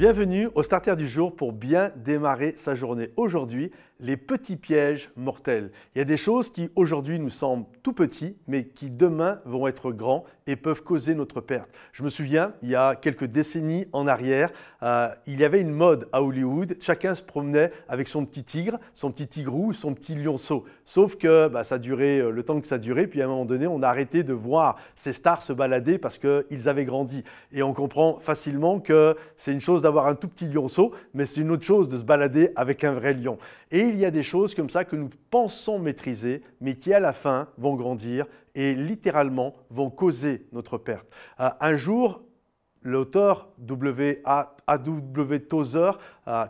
Bienvenue au Starter du jour pour bien démarrer sa journée. Aujourd'hui, les petits pièges mortels. Il y a des choses qui aujourd'hui nous semblent tout petits, mais qui demain vont être grands et peuvent causer notre perte. Je me souviens, il y a quelques décennies en arrière, il y avait une mode à Hollywood. Chacun se promenait avec son petit tigre, son petit tigrou, son petit lionceau. Sauf que ça durait le temps que ça durait, puis à un moment donné, on a arrêté de voir ces stars se balader parce qu'ils avaient grandi. Et on comprend facilement que c'est une chose d'avoir un tout petit lionceau, mais c'est une autre chose de se balader avec un vrai lion. Et il y a des choses comme ça que nous pensons maîtriser, mais qui à la fin vont grandir et littéralement vont causer notre perte. Un jour, l'auteur A.W. Tozer,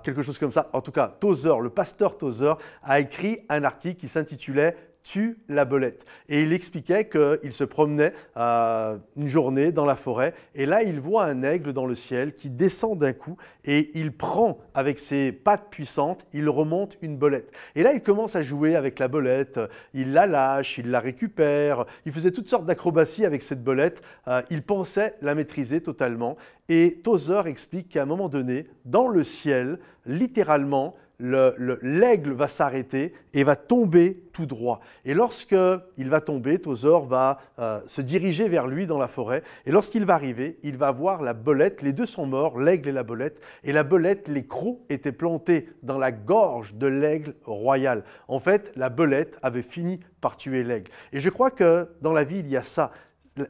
quelque chose comme ça, en tout cas Tozer, le pasteur Tozer, a écrit un article qui s'intitulait Tue la belette. Et il expliquait qu'il se promenait une journée dans la forêt et là il voit un aigle dans le ciel qui descend d'un coup et il prend avec ses pattes puissantes, il remonte une belette. Et là il commence à jouer avec la belette, il la lâche, il la récupère, il faisait toutes sortes d'acrobaties avec cette belette, il pensait la maîtriser totalement. Et Tozer explique qu'à un moment donné, dans le ciel, littéralement, l'aigle va s'arrêter et va tomber tout droit. Et lorsqu'il va tomber, Tozer va se diriger vers lui dans la forêt. Et lorsqu'il va arriver, il va voir la belette. Les deux sont morts, l'aigle et la belette. Et la belette, les crocs étaient plantés dans la gorge de l'aigle royal. En fait, la belette avait fini par tuer l'aigle. Et je crois que dans la vie, il y a ça.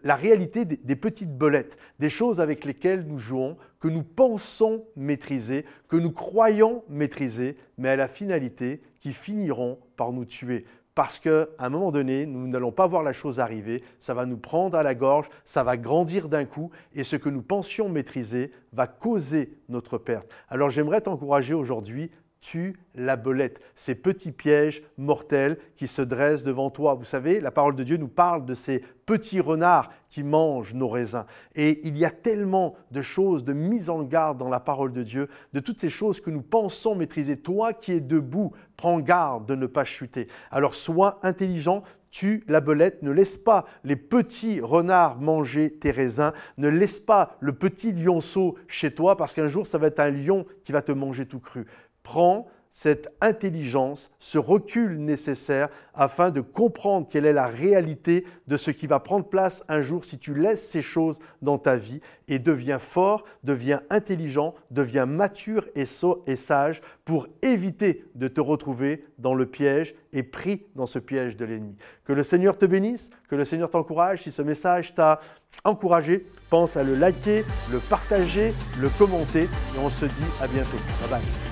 La réalité des petites belettes, des choses avec lesquelles nous jouons, que nous pensons maîtriser, que nous croyons maîtriser, mais à la finalité, qui finiront par nous tuer. Parce qu'à un moment donné, nous n'allons pas voir la chose arriver, ça va nous prendre à la gorge, ça va grandir d'un coup et ce que nous pensions maîtriser va causer notre perte. Alors j'aimerais t'encourager aujourd'hui, tue la belette, ces petits pièges mortels qui se dressent devant toi. Vous savez, la parole de Dieu nous parle de ces petits renards qui mangent nos raisins. Et il y a tellement de choses, de mise en garde dans la parole de Dieu, de toutes ces choses que nous pensons maîtriser. Toi qui es debout, prends garde de ne pas chuter. Alors sois intelligent, tue la belette, ne laisse pas les petits renards manger tes raisins, ne laisse pas le petit lionceau chez toi parce qu'un jour, ça va être un lion qui va te manger tout cru. Prends cette intelligence, ce recul nécessaire afin de comprendre quelle est la réalité de ce qui va prendre place un jour si tu laisses ces choses dans ta vie et deviens fort, deviens intelligent, deviens mature et sage pour éviter de te retrouver dans le piège et pris dans ce piège de l'ennemi. Que le Seigneur te bénisse, que le Seigneur t'encourage. Si ce message t'a encouragé, pense à le liker, le partager, le commenter et on se dit à bientôt. Bye bye.